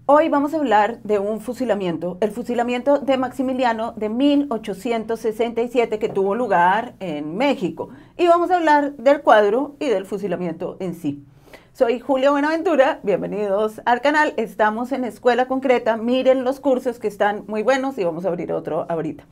Hoy vamos a hablar de un fusilamiento, el fusilamiento de Maximiliano de 1867 que tuvo lugar en México. Y vamos a hablar del cuadro y del fusilamiento en sí. Soy Julia Buenaventura, bienvenidos al canal. Estamos en Escuela Concreta, miren los cursos que están muy buenos y vamos a abrir otro ahorita.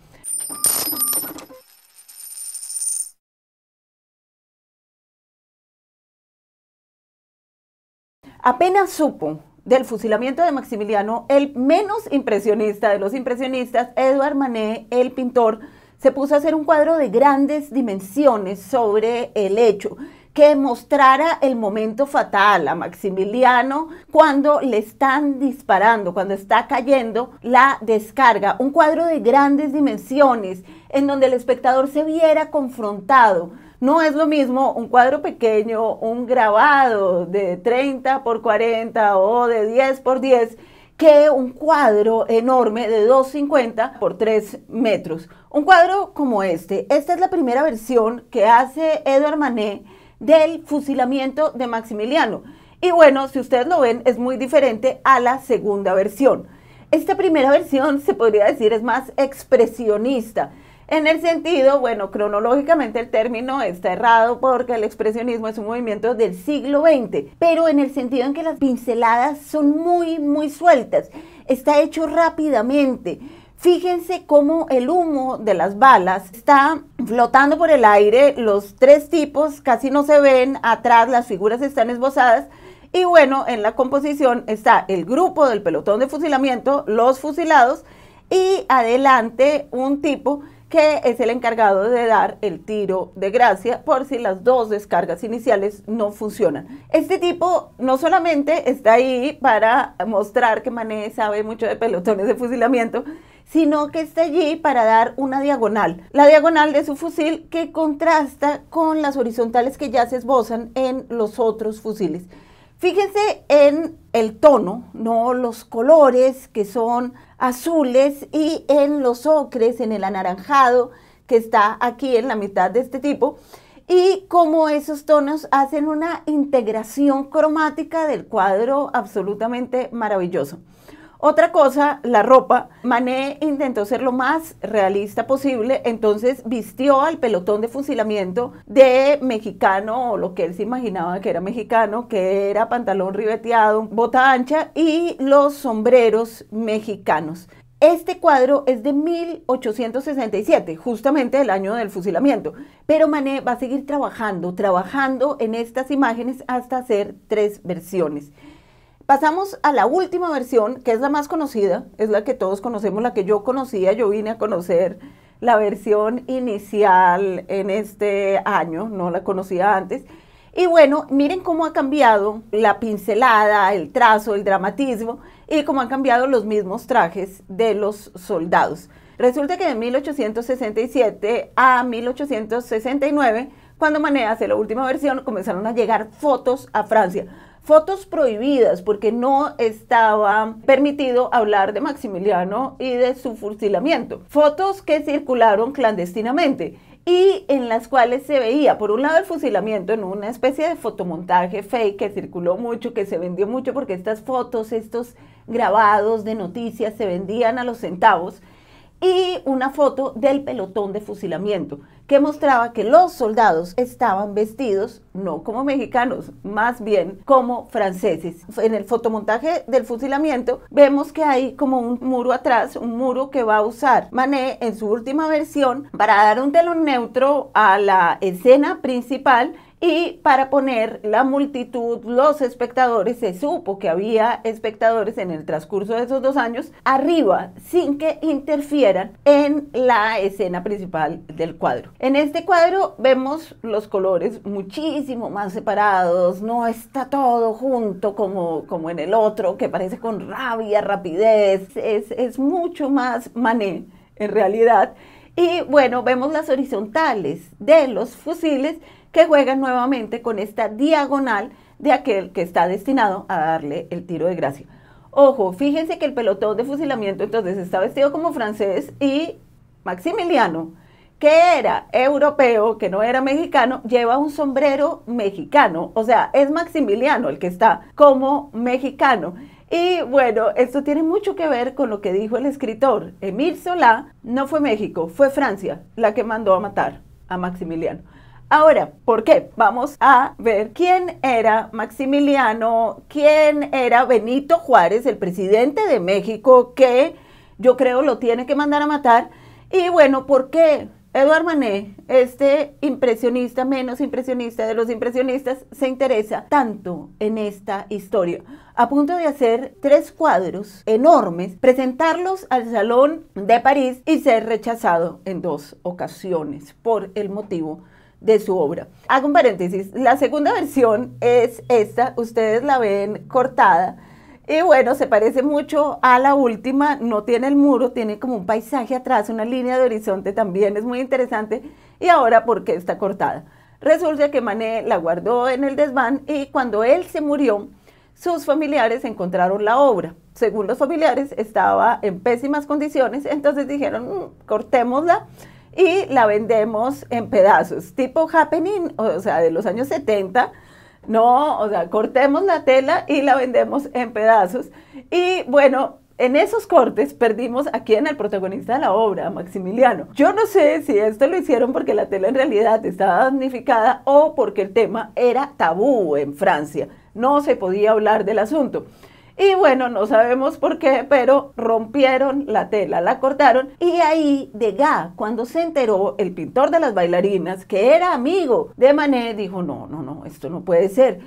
Apenas supo del fusilamiento de Maximiliano, el menos impresionista de los impresionistas, Edouard Manet, el pintor, se puso a hacer un cuadro de grandes dimensiones sobre el hecho, que mostrara el momento fatal a Maximiliano cuando le están disparando, cuando está cayendo la descarga. Un cuadro de grandes dimensiones en donde el espectador se viera confrontado. No es lo mismo un cuadro pequeño, un grabado de 30 por 40 o de 10 por 10, que un cuadro enorme de 2,50 por 3 metros. Un cuadro como este. Esta es la primera versión que hace Edouard Manet del fusilamiento de Maximiliano. Y bueno, si ustedes lo ven, es muy diferente a la segunda versión. Esta primera versión se podría decir es más expresionista. En el sentido, bueno, cronológicamente el término está errado porque el expresionismo es un movimiento del siglo XX, pero en el sentido en que las pinceladas son muy sueltas, está hecho rápidamente. Fíjense cómo el humo de las balas está flotando por el aire, los tres tipos casi no se ven, atrás las figuras están esbozadas, y bueno, en la composición está el grupo del pelotón de fusilamiento, los fusilados, y adelante un tipo que es el encargado de dar el tiro de gracia por si las dos descargas iniciales no funcionan. Este tipo no solamente está ahí para mostrar que Manet sabe mucho de pelotones de fusilamiento, sino que está allí para dar una diagonal, la diagonal de su fusil que contrasta con las horizontales que ya se esbozan en los otros fusiles. Fíjense en el tono, no los colores que son azules y en los ocres, en el anaranjado que está aquí en la mitad de este tipo, y cómo esos tonos hacen una integración cromática del cuadro absolutamente maravilloso. Otra cosa, la ropa. Manet intentó ser lo más realista posible, entonces vistió al pelotón de fusilamiento de mexicano, o lo que él se imaginaba que era mexicano, que era pantalón ribeteado, bota ancha y los sombreros mexicanos. Este cuadro es de 1867, justamente el año del fusilamiento, pero Manet va a seguir trabajando en estas imágenes hasta hacer 3 versiones. Pasamos a la última versión, que es la más conocida, es la que todos conocemos, la que yo conocía. Yo vine a conocer la versión inicial en este año, no la conocía antes. Y bueno, miren cómo ha cambiado la pincelada, el trazo, el dramatismo, y cómo han cambiado los mismos trajes de los soldados. Resulta que de 1867 a 1869, cuando Manet hace la última versión, comenzaron a llegar fotos a Francia. Fotos prohibidas porque no estaba permitido hablar de Maximiliano y de su fusilamiento. Fotos que circularon clandestinamente y en las cuales se veía, por un lado, el fusilamiento en una especie de fotomontaje fake que circuló mucho, que se vendió mucho porque estas fotos, estos grabados de noticias se vendían a los centavos, y una foto del pelotón de fusilamiento que mostraba que los soldados estaban vestidos no como mexicanos, más bien como franceses. En el fotomontaje del fusilamiento vemos que hay como un muro atrás, un muro que va a usar Manet en su última versión para dar un telón neutro a la escena principal. Y para poner la multitud, los espectadores, se supo que había espectadores en el transcurso de esos 2 años, arriba, sin que interfieran en la escena principal del cuadro. En este cuadro vemos los colores muchísimo más separados, no está todo junto como en el otro, que parece con rabia, rapidez, es mucho más Manet en realidad. Y bueno, vemos las horizontales de los fusiles que juegan nuevamente con esta diagonal de aquel que está destinado a darle el tiro de gracia. Ojo, fíjense que el pelotón de fusilamiento entonces está vestido como francés y Maximiliano, que era europeo, que no era mexicano, lleva un sombrero mexicano. O sea, es Maximiliano el que está como mexicano. Y bueno, esto tiene mucho que ver con lo que dijo el escritor. Émile Zola no fue México, fue Francia la que mandó a matar a Maximiliano. Ahora, ¿por qué? Vamos a ver quién era Maximiliano, quién era Benito Juárez, el presidente de México, que yo creo lo tiene que mandar a matar. Y bueno, ¿por qué Edouard Manet, este impresionista, menos impresionista de los impresionistas, se interesa tanto en esta historia? A punto de hacer 3 cuadros enormes, presentarlos al Salón de París y ser rechazado en 2 ocasiones por el motivo de su obra. Hago un paréntesis, la segunda versión es esta, ustedes la ven cortada, y bueno, se parece mucho a la última, no tiene el muro, tiene como un paisaje atrás, una línea de horizonte también, es muy interesante. Y ahora, ¿por qué está cortada? Resulta que Manet la guardó en el desván y cuando él se murió, sus familiares encontraron la obra. Según los familiares, estaba en pésimas condiciones, entonces dijeron, cortémosla y la vendemos en pedazos, tipo happening, o sea, de los años 70, no, o sea, cortemos la tela y la vendemos en pedazos. Y bueno, en esos cortes perdimos a quien, el protagonista de la obra, Maximiliano. Yo no sé si esto lo hicieron porque la tela en realidad estaba damnificada o porque el tema era tabú en Francia, no se podía hablar del asunto. Y bueno, no sabemos por qué, pero rompieron la tela, la cortaron. Y ahí Degas, cuando se enteró, el pintor de las bailarinas, que era amigo de Manet, dijo, no, esto no puede ser.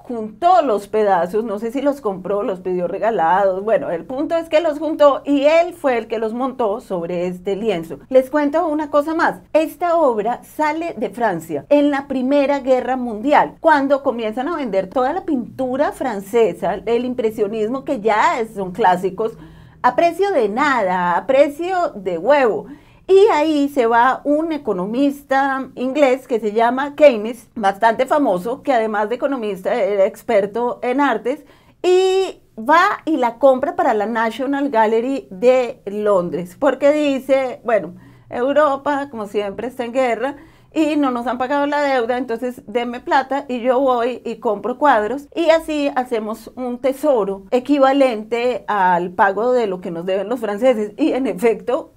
Juntó los pedazos, no sé si los compró, los pidió regalados, bueno, el punto es que los juntó y él fue el que los montó sobre este lienzo. Les cuento una cosa más, esta obra sale de Francia en la Primera Guerra Mundial, cuando comienzan a vender toda la pintura francesa, el impresionismo, que ya son clásicos, a precio de nada, a precio de huevo. Y ahí se va un economista inglés que se llama Keynes, bastante famoso, que además de economista era experto en artes, y va y la compra para la National Gallery de Londres, porque dice, bueno, Europa, como siempre, está en guerra, y no nos han pagado la deuda, entonces denme plata y yo voy y compro cuadros, y así hacemos un tesoro equivalente al pago de lo que nos deben los franceses, y en efecto,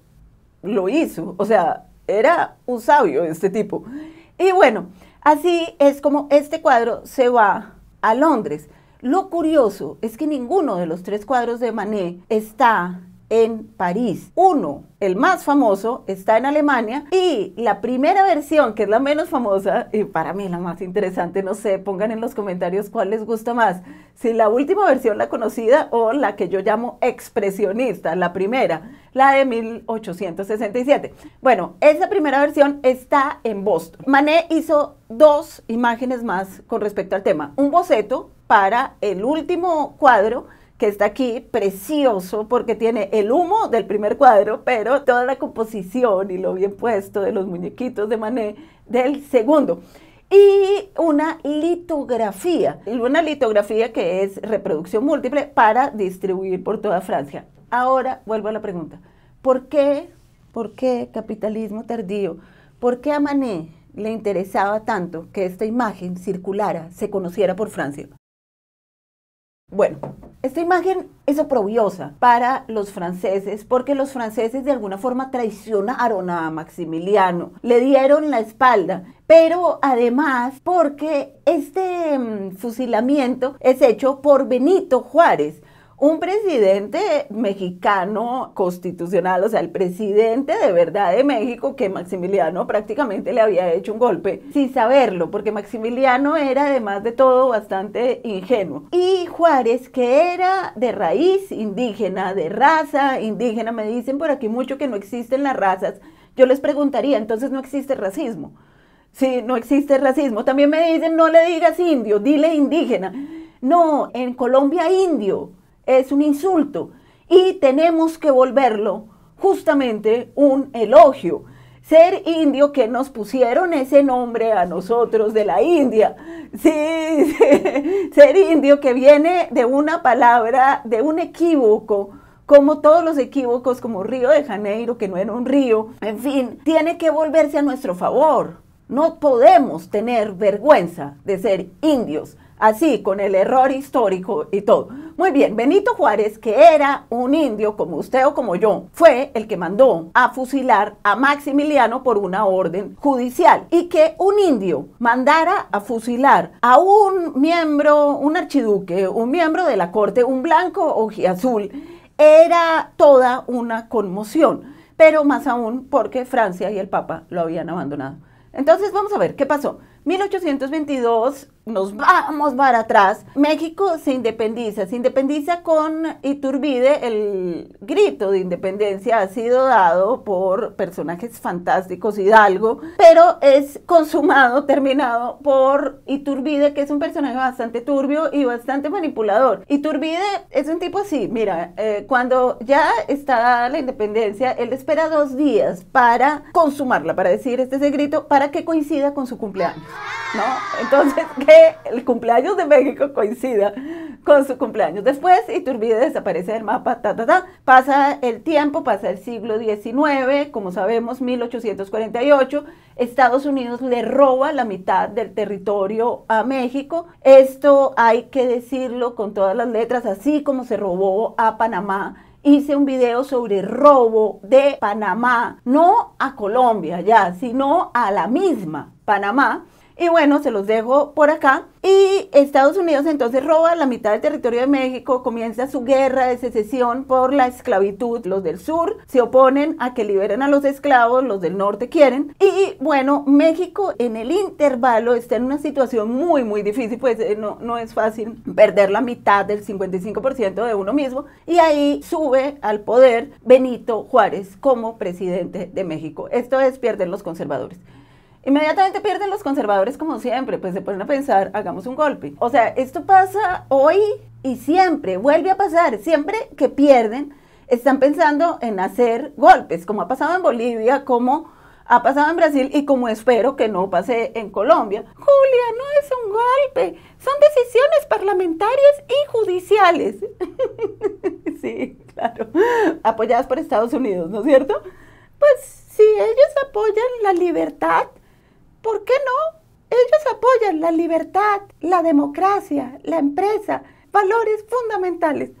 lo hizo, o sea, era un sabio este tipo. Y bueno, así es como este cuadro se va a Londres. Lo curioso es que ninguno de los 3 cuadros de Manet está en París. Uno, el más famoso, está en Alemania y la primera versión, que es la menos famosa y para mí la más interesante, no sé, pongan en los comentarios cuál les gusta más, si la última versión, la conocida, o la que yo llamo expresionista, la primera, la de 1867. Bueno, esa primera versión está en Boston. Manet hizo 2 imágenes más con respecto al tema, un boceto para el último cuadro, que está aquí, precioso, porque tiene el humo del primer cuadro, pero toda la composición y lo bien puesto de los muñequitos de Manet del segundo. Y una litografía que es reproducción múltiple para distribuir por toda Francia. Ahora vuelvo a la pregunta, ¿por qué capitalismo tardío? ¿Por qué a Manet le interesaba tanto que esta imagen circulara, se conociera por Francia? Bueno, esta imagen es oprobiosa para los franceses porque los franceses de alguna forma traicionaron a Maximiliano, le dieron la espalda, pero además porque este fusilamiento es hecho por Benito Juárez, un presidente mexicano constitucional, o sea, el presidente de verdad de México, que Maximiliano prácticamente le había hecho un golpe sin saberlo, porque Maximiliano era además de todo bastante ingenuo. Y Juárez, que era de raíz indígena, de raza indígena, me dicen por aquí mucho que no existen las razas, yo les preguntaría, entonces no existe racismo. Sí, no existe racismo. También me dicen, no le digas indio, dile indígena. No, en Colombia indio es un insulto y tenemos que volverlo justamente un elogio. Ser indio, que nos pusieron ese nombre a nosotros de la India, sí, ser indio que viene de una palabra, de un equívoco, como todos los equívocos, como Río de Janeiro, que no era un río, en fin, tiene que volverse a nuestro favor. No podemos tener vergüenza de ser indios. así, con el error histórico y todo. Muy bien, Benito Juárez, que era un indio como usted o como yo, fue el que mandó a fusilar a Maximiliano por una orden judicial. Y que un indio mandara a fusilar a un miembro, un archiduque, un miembro de la corte, un blanco ojiazul, era toda una conmoción, pero más aún porque Francia y el Papa lo habían abandonado. Entonces vamos a ver qué pasó. 1822, nos vamos para atrás, México se independiza con Iturbide. El grito de independencia ha sido dado por personajes fantásticos, Hidalgo, pero es consumado, terminado por Iturbide, que es un personaje bastante turbio y bastante manipulador. Iturbide es un tipo así, mira, cuando ya está dada la independencia, él espera 2 días para consumarla, para decir este grito, para que coincida con su cumpleaños, ¿no? Entonces, que el cumpleaños de México coincida con su cumpleaños. Después, Iturbide desaparece del mapa, pasa el tiempo, pasa el siglo XIX, como sabemos, 1848, Estados Unidos le roba la mitad del territorio a México. Esto hay que decirlo con todas las letras, así como se robó a Panamá. Hice un video sobre robo de Panamá, no a Colombia ya, sino a la misma Panamá. Y bueno, se los dejo por acá. Y Estados Unidos entonces roba la mitad del territorio de México, comienza su guerra de secesión por la esclavitud. Los del sur se oponen a que liberen a los esclavos, los del norte quieren. Y bueno, México en el intervalo está en una situación muy difícil, pues no es fácil perder la mitad del 55% de uno mismo. Y ahí sube al poder Benito Juárez como presidente de México. Esto es, pierden los conservadores. Inmediatamente pierden los conservadores como siempre, pues se ponen a pensar, hagamos un golpe. O sea, esto pasa hoy y siempre, vuelve a pasar. Siempre que pierden, están pensando en hacer golpes, como ha pasado en Bolivia, como ha pasado en Brasil y como espero que no pase en Colombia. Julia, no es un golpe, son decisiones parlamentarias y judiciales. Sí, claro, apoyadas por Estados Unidos, ¿no es cierto? Pues si ellos apoyan la libertad, ¿por qué no? Ellos apoyan la libertad, la democracia, la empresa, valores fundamentales.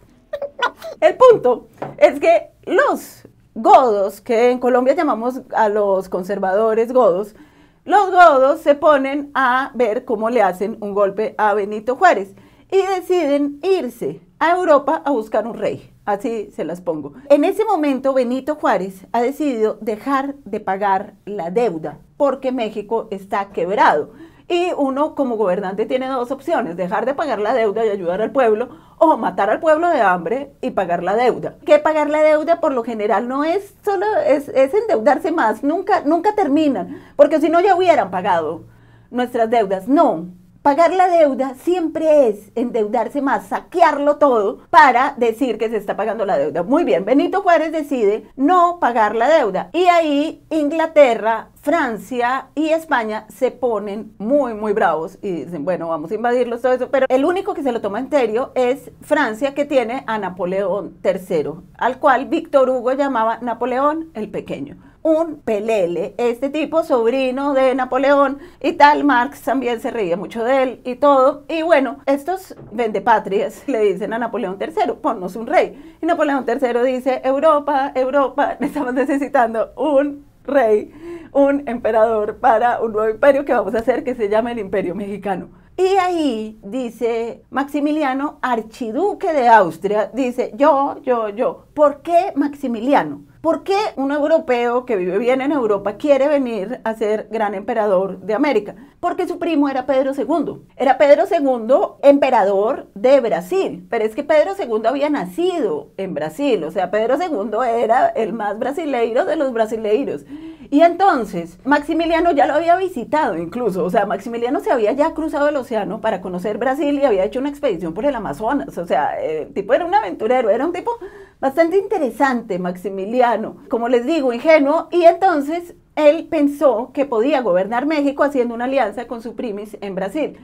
El punto es que los godos, que en Colombia llamamos a los conservadores godos, los godos se ponen a ver cómo le hacen un golpe a Benito Juárez y deciden irse a Europa a buscar un rey. Así se las pongo. En ese momento Benito Juárez ha decidido dejar de pagar la deuda porque México está quebrado. Y uno como gobernante tiene 2 opciones, dejar de pagar la deuda y ayudar al pueblo o matar al pueblo de hambre y pagar la deuda. Que pagar la deuda por lo general no es solo, es endeudarse más, nunca terminan, porque si no ya hubieran pagado nuestras deudas. No. Pagar la deuda siempre es endeudarse más, saquearlo todo para decir que se está pagando la deuda. Muy bien, Benito Juárez decide no pagar la deuda y ahí Inglaterra, Francia y España se ponen muy bravos y dicen, bueno, vamos a invadirlos, todo eso, pero el único que se lo toma en serio es Francia, que tiene a Napoleón III, al cual Víctor Hugo llamaba Napoleón el Pequeño. Un pelele, este tipo sobrino de Napoleón y tal. Marx también se reía mucho de él y todo. Y bueno, estos vendepatrias le dicen a Napoleón III, ponnos un rey. Y Napoleón III dice, Europa, estamos necesitando un rey, un emperador para un nuevo imperio que vamos a hacer, que se llama el Imperio Mexicano. Y ahí dice Maximiliano, archiduque de Austria, dice, yo. ¿Por qué Maximiliano? ¿Por qué un europeo que vive bien en Europa quiere venir a ser gran emperador de América? Porque su primo era Pedro II. Era Pedro II, emperador de Brasil. Pero es que Pedro II había nacido en Brasil. O sea, Pedro II era el más brasileiro de los brasileiros. Y entonces, Maximiliano ya lo había visitado incluso. O sea, Maximiliano se había ya cruzado el océano para conocer Brasil y había hecho una expedición por el Amazonas. O sea, el tipo era un aventurero, era un tipo bastante interesante, Maximiliano. Como les digo, ingenuo. Y entonces él pensó que podía gobernar México haciendo una alianza con su primis en Brasil.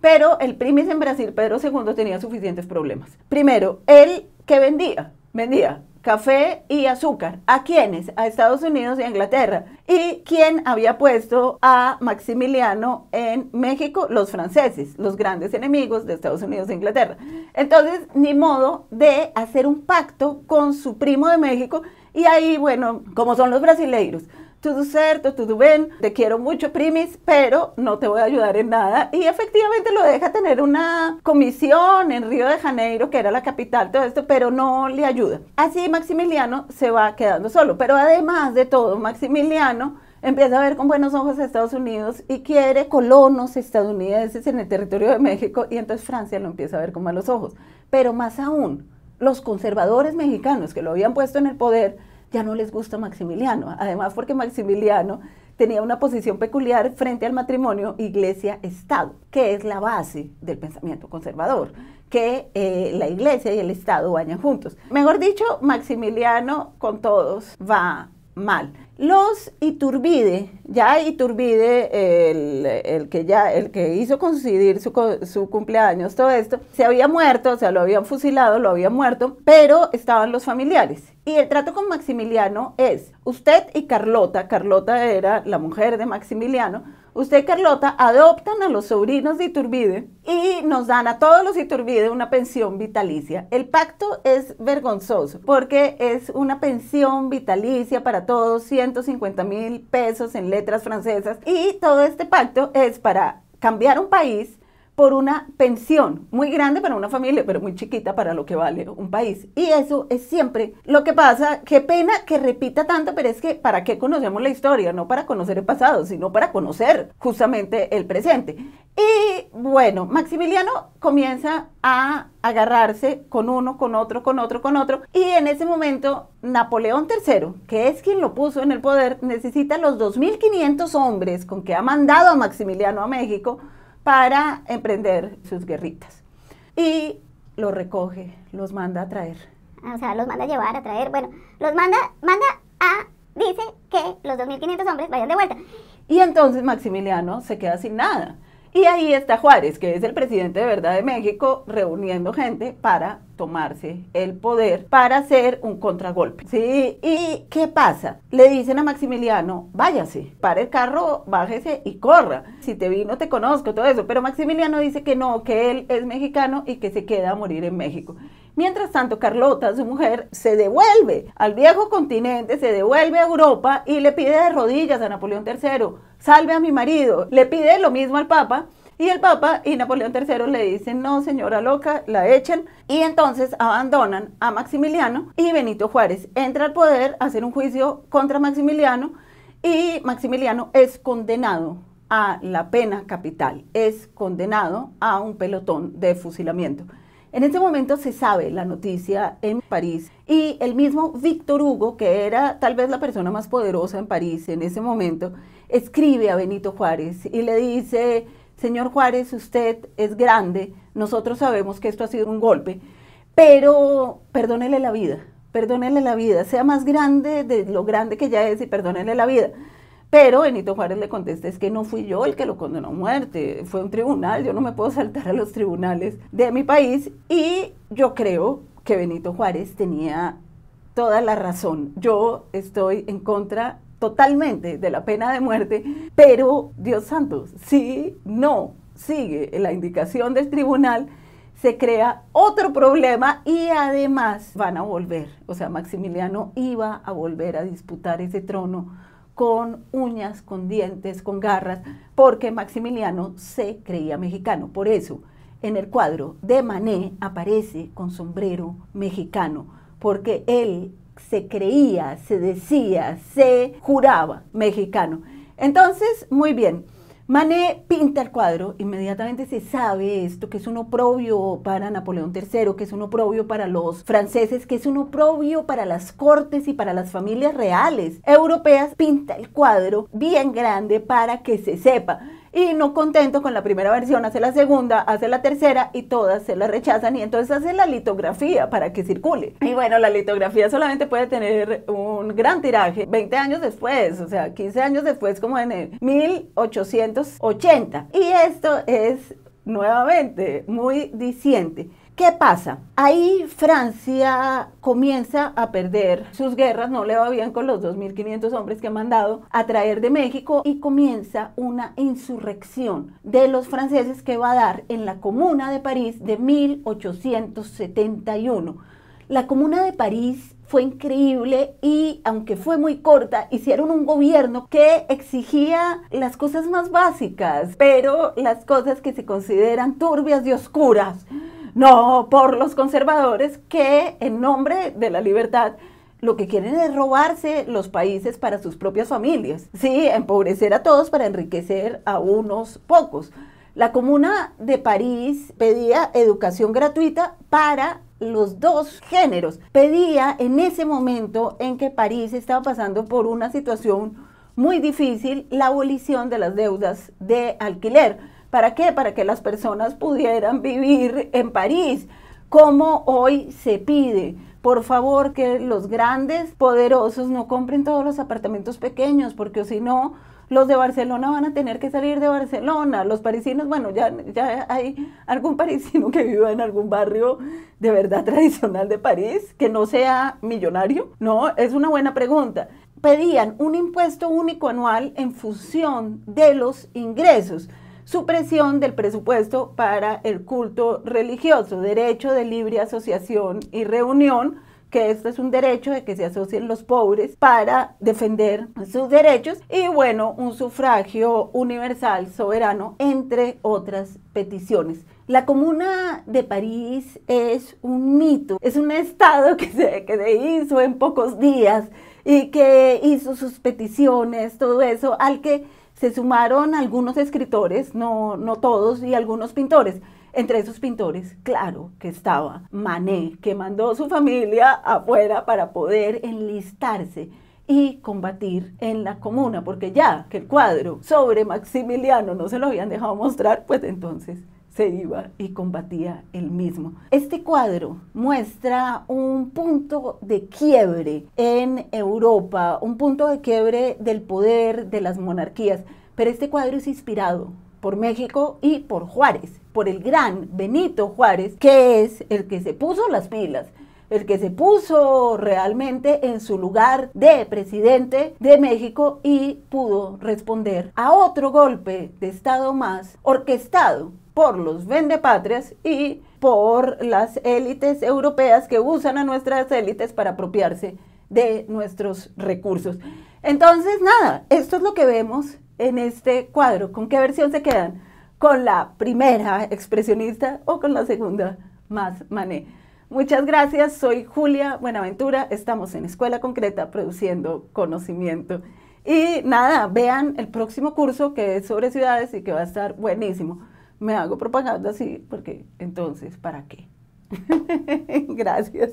Pero el primis en Brasil, Pedro II, tenía suficientes problemas. Primero, él, ¿qué vendía? Vendía café y azúcar. ¿A quiénes? A Estados Unidos y a Inglaterra. ¿Y quién había puesto a Maximiliano en México? Los franceses, los grandes enemigos de Estados Unidos e Inglaterra. Entonces, ni modo de hacer un pacto con su primo de México, y ahí, bueno, como son los brasileiros, tudo certo, tudo bem, te quiero mucho, primis, pero no te voy a ayudar en nada. Y efectivamente lo deja tener una comisión en Río de Janeiro, que era la capital, todo esto, pero no le ayuda. Así Maximiliano se va quedando solo. Pero además de todo, Maximiliano empieza a ver con buenos ojos a Estados Unidos y quiere colonos estadounidenses en el territorio de México, y entonces Francia lo empieza a ver con malos ojos. Pero más aún, los conservadores mexicanos que lo habían puesto en el poder ya no les gusta Maximiliano, además porque Maximiliano tenía una posición peculiar frente al matrimonio iglesia-estado, que es la base del pensamiento conservador, que la iglesia y el estado vayan juntos. Mejor dicho, Maximiliano con todos va mal. Los Iturbide, ya Iturbide, el que hizo coincidir su cumpleaños, todo esto, se había muerto, o sea, lo habían fusilado, lo habían muerto, pero estaban los familiares. Y el trato con Maximiliano es, usted y Carlota era la mujer de Maximiliano, usted y Carlota adoptan a los sobrinos de Iturbide y nos dan a todos los Iturbide una pensión vitalicia. El pacto es vergonzoso porque es una pensión vitalicia para todos, 150,000 pesos en letras francesas, y todo este pacto es para cambiar un país por una pensión muy grande para una familia, pero muy chiquita para lo que vale un país. Y eso es siempre lo que pasa. Qué pena que repita tanto, pero es que ¿para qué conocemos la historia? No para conocer el pasado, sino para conocer justamente el presente. Y bueno, Maximiliano comienza a agarrarse con uno, con otro, y en ese momento Napoleón III, que es quien lo puso en el poder, necesita los 2.500 hombres con que ha mandado a Maximiliano a México para emprender sus guerritas. Y los recoge, los manda a traer. O sea, los manda a llevar, a traer, bueno, los dice que los 2.500 hombres vayan de vuelta. Y entonces Maximiliano se queda sin nada. Y ahí está Juárez, que es el presidente de verdad de México, reuniendo gente para tomarse el poder, para hacer un contragolpe. ¿Sí? ¿Y qué pasa? Le dicen a Maximiliano, váyase, pare el carro, bájese y corra. Si te vi, no te conozco, todo eso. Pero Maximiliano dice que no, que él es mexicano y que se queda a morir en México. Mientras tanto, Carlota, su mujer, se devuelve al viejo continente, se devuelve a Europa y le pide de rodillas a Napoleón III, salve a mi marido. Le pide lo mismo al Papa, y el Papa y Napoleón III le dicen, no, señora loca, la echan, y entonces abandonan a Maximiliano, y Benito Juárez entra al poder a hacer un juicio contra Maximiliano, y Maximiliano es condenado a la pena capital, es condenado a un pelotón de fusilamiento. En ese momento se sabe la noticia en París, y el mismo Víctor Hugo, que era tal vez la persona más poderosa en París en ese momento, escribe a Benito Juárez y le dice, señor Juárez, usted es grande, nosotros sabemos que esto ha sido un golpe, pero perdónele la vida, sea más grande de lo grande que ya es y perdónele la vida. Pero Benito Juárez le contesta, es que no fui yo el que lo condenó a muerte, fue un tribunal, yo no me puedo saltar a los tribunales de mi país, y yo creo que Benito Juárez tenía toda la razón. Yo estoy en contra totalmente de la pena de muerte, pero Dios santo, si no sigue la indicación del tribunal, se crea otro problema y además van a volver, o sea, Maximiliano iba a volver a disputar ese trono con uñas, con dientes, con garras, porque Maximiliano se creía mexicano. Por eso, en el cuadro de Manet aparece con sombrero mexicano, porque él se creía, se decía, se juraba mexicano. Entonces, muy bien, Manet pinta el cuadro, inmediatamente se sabe esto, que es un oprobio para Napoleón III, que es un oprobio para los franceses, que es un oprobio para las cortes y para las familias reales europeas. Pinta el cuadro bien grande para que se sepa. Y no contento con la primera versión, hace la segunda, hace la tercera y todas se la rechazan, y entonces hace la litografía para que circule. Y bueno, la litografía solamente puede tener un gran tiraje 20 años después, o sea, 15 años después, como en el 1880. Y esto es nuevamente muy diciente. ¿Qué pasa? Ahí Francia comienza a perder sus guerras, no le va bien con los 2.500 hombres que ha mandado a traer de México y comienza una insurrección de los franceses que va a dar en la Comuna de París de 1871. La Comuna de París fue increíble y aunque fue muy corta, hicieron un gobierno que exigía las cosas más básicas, pero las cosas que se consideran turbias y oscuras. No por los conservadores que en nombre de la libertad lo que quieren es robarse los países para sus propias familias. Sí, empobrecer a todos para enriquecer a unos pocos. La Comuna de París pedía educación gratuita para los dos géneros. Pedía en ese momento en que París estaba pasando por una situación muy difícil la abolición de las deudas de alquiler. ¿Para qué? Para que las personas pudieran vivir en París, como hoy se pide. Por favor, que los grandes poderosos no compren todos los apartamentos pequeños, porque si no, los de Barcelona van a tener que salir de Barcelona. Los parisinos, bueno, ya hay algún parisino que viva en algún barrio de verdad tradicional de París, que no sea millonario, ¿no? Es una buena pregunta. Pedían un impuesto único anual en función de los ingresos. Supresión del presupuesto para el culto religioso, derecho de libre asociación y reunión, que esto es un derecho de que se asocien los pobres para defender sus derechos, y bueno, un sufragio universal soberano, entre otras peticiones. La Comuna de París es un mito, es un estado que se hizo en pocos días y que hizo sus peticiones, todo eso, al que se sumaron algunos escritores, no todos, y algunos pintores. Entre esos pintores, claro, que estaba Manet, que mandó su familia afuera para poder enlistarse y combatir en la Comuna, porque ya que el cuadro sobre Maximiliano no se lo habían dejado mostrar, pues entonces se iba y combatía él mismo. Este cuadro muestra un punto de quiebre en Europa, un punto de quiebre del poder de las monarquías, pero este cuadro es inspirado por México y por Juárez, por el gran Benito Juárez, que es el que se puso las pilas, el que se puso realmente en su lugar de presidente de México y pudo responder a otro golpe de Estado más orquestado por los vendepatrias y por las élites europeas que usan a nuestras élites para apropiarse de nuestros recursos. Entonces, nada, esto es lo que vemos en este cuadro. ¿Con qué versión se quedan? ¿Con la primera expresionista o con la segunda más Manet? Muchas gracias, soy Julia Buenaventura, estamos en Escuela Concreta produciendo conocimiento. Y nada, vean el próximo curso que es sobre ciudades y que va a estar buenísimo. Me hago propaganda así porque entonces, ¿para qué? Gracias.